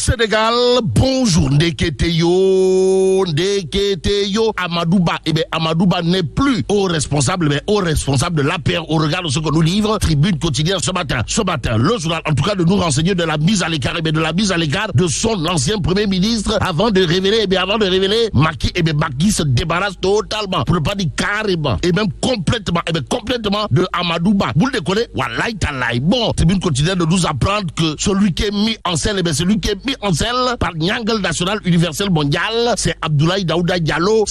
Sénégal, bonjour. Ndeketeyo, Amadouba. Eh bien, Amadouba n'est plus au responsable de l'APR au regard de ce que nous livre Tribune quotidienne ce matin. Le journal, en tout cas, de nous renseigner de la mise à l'écart, de son ancien premier ministre avant de révéler, Macky se débarrasse totalement, pour ne pas dire carrément, et même complètement de Amadouba. Vous le déconnez? Wallahi talaï. Bon, Tribune quotidienne de nous apprendre que celui qui est mis en selle, par Nyangal National Universel Mondial, c'est Abdoulaye Daouda Diallo,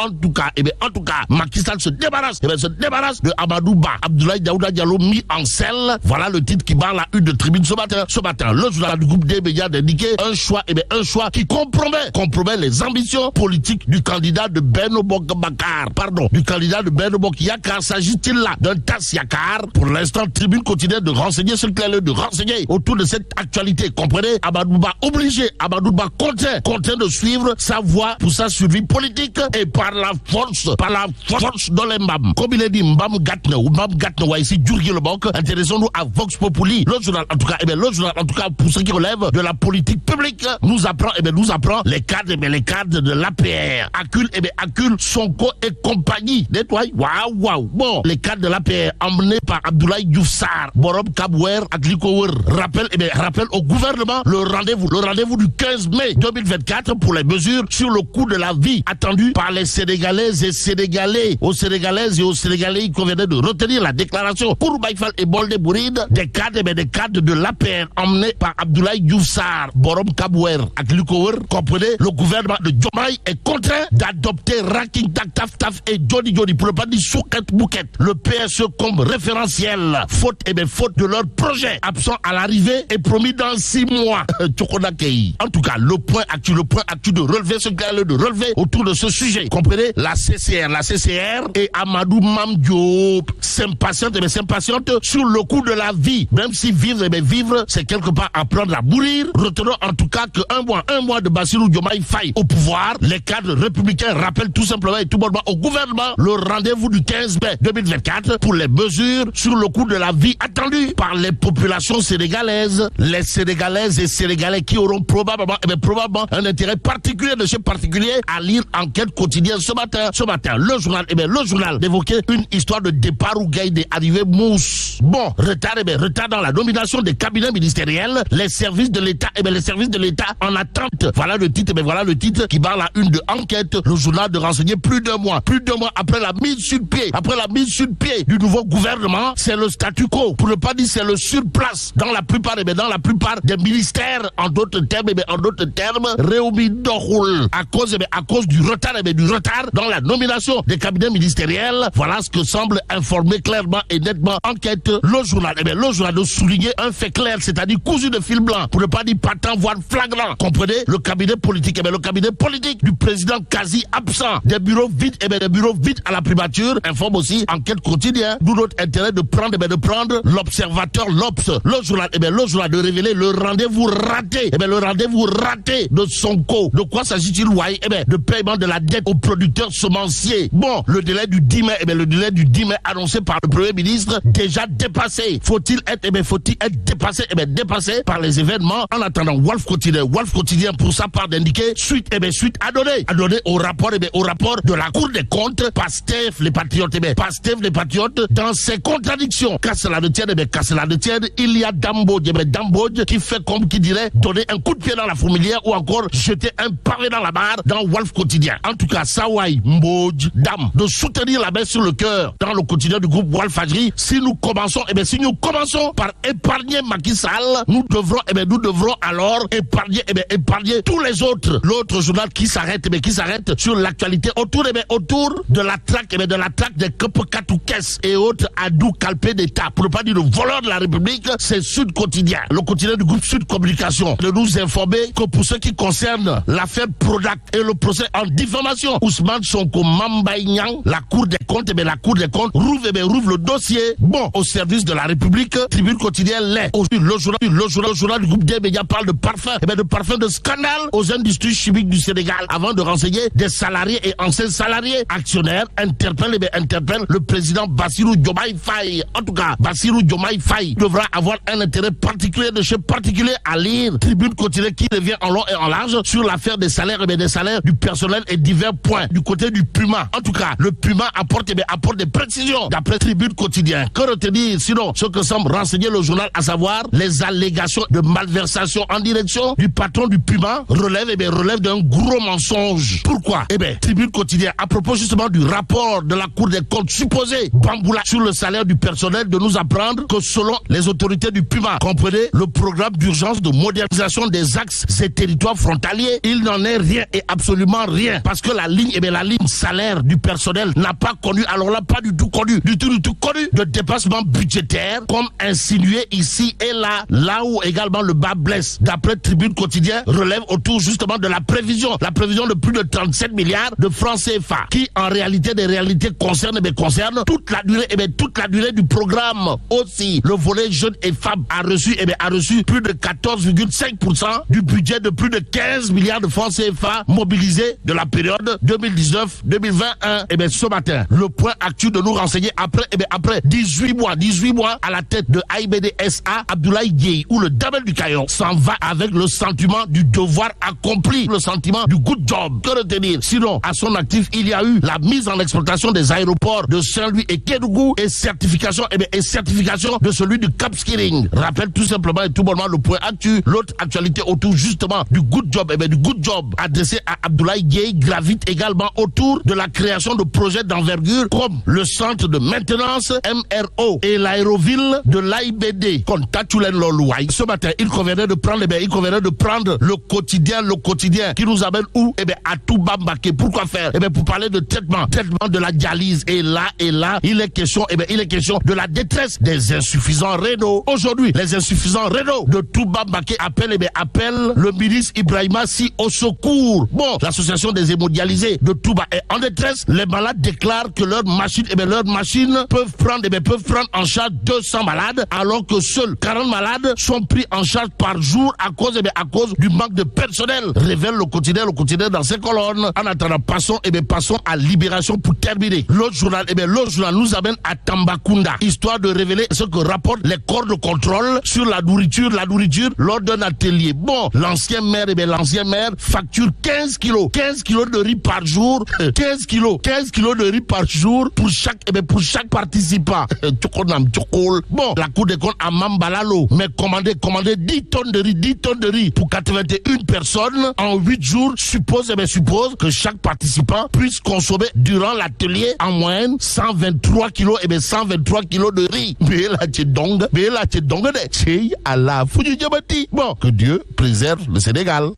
En tout cas, Macky Sall se débarrasse de Amadouba. Abdoulaye Daouda Diallo mis en selle. Voilà le titre qui barre la une de Tribune ce matin. Le journal du groupe des médias d'indiquer un choix qui compromet les ambitions politiques du candidat de Benno Bokk Yakaar. S'agit-il là d'un tas Yakar? Pour l'instant, Tribune quotidienne de renseigner ce qu'il de renseigner autour de cette actualité. Comprenez? Amadouba contraint de suivre sa voie pour sa survie politique et par la force dans les mbam. Comme il est dit, mbam gatne ici, Djurgi le Bok. Intéressons-nous à Vox Populi. Le journal, en tout cas, pour ce qui relève de la politique publique, nous apprend les cadres de l'APR. Accule, Sonko et compagnie. Waouh. Bon, les cadres de l'APR emmenés par Abdoulaye Diouf Sarr, Borom Kabouer, Aglikower, rappelle au gouvernement le rendez-vous du 15 mai 2024 pour les mesures sur le coût de la vie attendu par les Sénégalaises et Sénégalais. Aux Sénégalaises et aux Sénégalais, il convenait de retenir la déclaration Kouroubaïfal et Bolde Bouride des cadres de l'APR emmenés par Abdoulaye Diouf Sarr, Borom Kabouer, Aglikower. Comprenez, le gouvernement de Diomaye est contraint d'adopter Raking Tak Taf et Johnny pour ne pas dire Souket Bouquet, le PSE comme référentiel. Faute de leur projet absent à l'arrivée et promis dans 6 mois. En tout cas, le point actu de relever ce qu'il y a de relever autour de ce sujet. Comprenez, la CCR et Amadou Mame Diop s'impatiente sur le coût de la vie. Même si vivre, c'est quelque part apprendre à mourir. Retenons en tout cas que un mois de Bassirou Diomaye Faye au pouvoir, les cadres républicains rappellent tout simplement et tout bonnement au gouvernement le rendez-vous du 15 mai 2024 pour les mesures sur le coût de la vie attendu par les populations sénégalaises. Les Sénégalaises et Sénégalais qui auront probablement un intérêt particulier de chez particulier à lire Enquête quotidienne ce matin. Le journal d'évoquer une histoire de départ ou Gaïdé arrivé mousse. Bon, retard dans la nomination des cabinets ministériels. Les services de l'État en attente. Voilà le titre qui barre la une de Enquête. Le journal de renseigner plus d'un mois après la mise sur pied du nouveau gouvernement, c'est le statu quo. Pour ne pas dire c'est le surplace dans la plupart des ministères. En d'autres termes, Réumi Dohoul. À cause du retard dans la nomination des cabinets ministériels. Voilà ce que semble informer clairement et nettement Enquête. Le journal de souligner un fait clair, c'est-à-dire cousu de fil blanc, pour ne pas dire patent, voire flagrant. Comprenez? Le cabinet politique du président quasi absent. Des bureaux vides à la primature. Informe aussi Enquête quotidien. D'où notre intérêt de prendre l'observateur l'Obs. Le journal de révéler le rendez-vous raté de Sonko. De quoi s'agit-il? De paiement de la dette aux producteurs semenciers. Bon, le délai du 10 mai annoncé par le Premier ministre déjà dépassé. Faut-il être dépassé par les événements? En attendant, Wolf quotidien pour sa part d'indiquer suite à donner au rapport de la Cour des comptes. Pastef les patriotes dans ses contradictions. Qu'à cela ne tienne, il y a Dambodj qui fait comme qui dirait donner un coup de pied dans la fourmilière ou encore jeter un pavé dans la barre dans Wolf quotidien. En tout cas, Sawai Mbodj Dam de soutenir la main sur le cœur dans le quotidien du groupe Wolf Fadjri. Si nous commençons par épargner Macky Sall, nous devrons alors épargner tous les autres. L'autre journal qui s'arrête sur l'actualité autour de la traque des Kepekatoukès et autres Adou Kalpé d'État. Pour ne pas dire le voleur de la République, c'est Sud Quotidien. Le quotidien du groupe Sud Communication de nous informer que pour ce qui concerne l'affaire Prodac et le procès en diffamation, Ousmane Sonko Mambay Niang, la Cour des comptes rouvre le dossier. Bon, au service de la République, Tribune quotidienne l'est. Le journal du groupe des médias parle de parfum de scandale aux industries chimiques du Sénégal avant de renseigner des salariés et anciens salariés actionnaires interpelle le président Bassirou Diomaye Faye. En tout cas, Bassirou Diomaye Faye devra avoir un intérêt particulier de chez particulier à lire Tribune quotidienne qui revient en long et en large sur l'affaire des salaires, des salaires du personnel et divers points du côté du Puma. En tout cas, le Puma apporte des précisions d'après Tribune quotidienne. Que retenir sinon ce que semble renseigner le journal, à savoir les allégations de malversation en direction du patron du Puma relève d'un gros mensonge. Pourquoi? Tribune quotidienne, à propos justement du rapport de la Cour des comptes supposé bamboula sur le salaire du personnel, de nous apprendre que selon les autorités du Puma, comprenez le programme d'urgence de modernisation des axes et territoires frontaliers, il n'en est rien et absolument rien. Parce que la ligne salaire du personnel n'a pas connu, alors là, pas du tout connu de dépassement budgétaire, comme insinué ici et là où également le bas blesse. D'après Tribune quotidien, relève autour justement de la prévision de plus de 37 milliards de francs CFA, qui en réalité des réalités concerne toute la durée du programme. Aussi, le volet jeunes et femmes a reçu plus de 14,5% du budget de plus de 15 milliards de francs CFA mobilisés de la période 2019-2021. Ce matin, le point actuel de nous renseigner après 18 mois à la tête de AIBD SA, Abdoulaye Dièye, ou le Damel du Caillon s'en va avec le sentiment du devoir accompli, le sentiment du good job. Que retenir? Sinon, à son actif, il y a eu la mise en exploitation des aéroports de Saint-Louis et Kédougou et certification de celui du Cap Skirring. Rappelle tout simplement et tout bonnement le point actuel. L'autre actualité autour justement du good job, adressé à Abdoulaye Dièye gravite également autour de la création de projets d'envergure comme le centre de maintenance MRO et l'aéroville de l'AIBD. Ce matin, il conviendrait de prendre le quotidien qui nous amène où? À Touba Mbaké. Pourquoi faire? Pour parler de traitement de la dialyse. Et là, il est question de la détresse des insuffisants rénaux. Aujourd'hui, les insuffisants rénaux de Touba Mbaké appellent le ministre Ibrahima Sy au secours. Bon, l'association des hémodialysés de Touba est en détresse. Les malades déclarent que leurs machines peuvent prendre en charge 200 malades, alors que seuls 40 malades sont pris en charge par jour à cause du manque de personnel, révèle le quotidien dans ses colonnes. En attendant, passons à Libération pour terminer. L'autre journal nous amène à Tambacounda, histoire de révéler ce que rapportent les corps de contrôle sur la nourriture lors d'un atelier. Bon, l'ancien maire facture 15 kilos de riz par jour, 15 kilos de riz par jour pour chaque participant. Bon, la Cour des comptes à Mambalalo, mais commandé 10 tonnes de riz pour 81 personnes en 8 jours suppose que chaque participant puisse consommer durant l'atelier en moyenne 123 kilos de riz. Mais là, tu donges, bon, que Dieu préserve le Sénégal.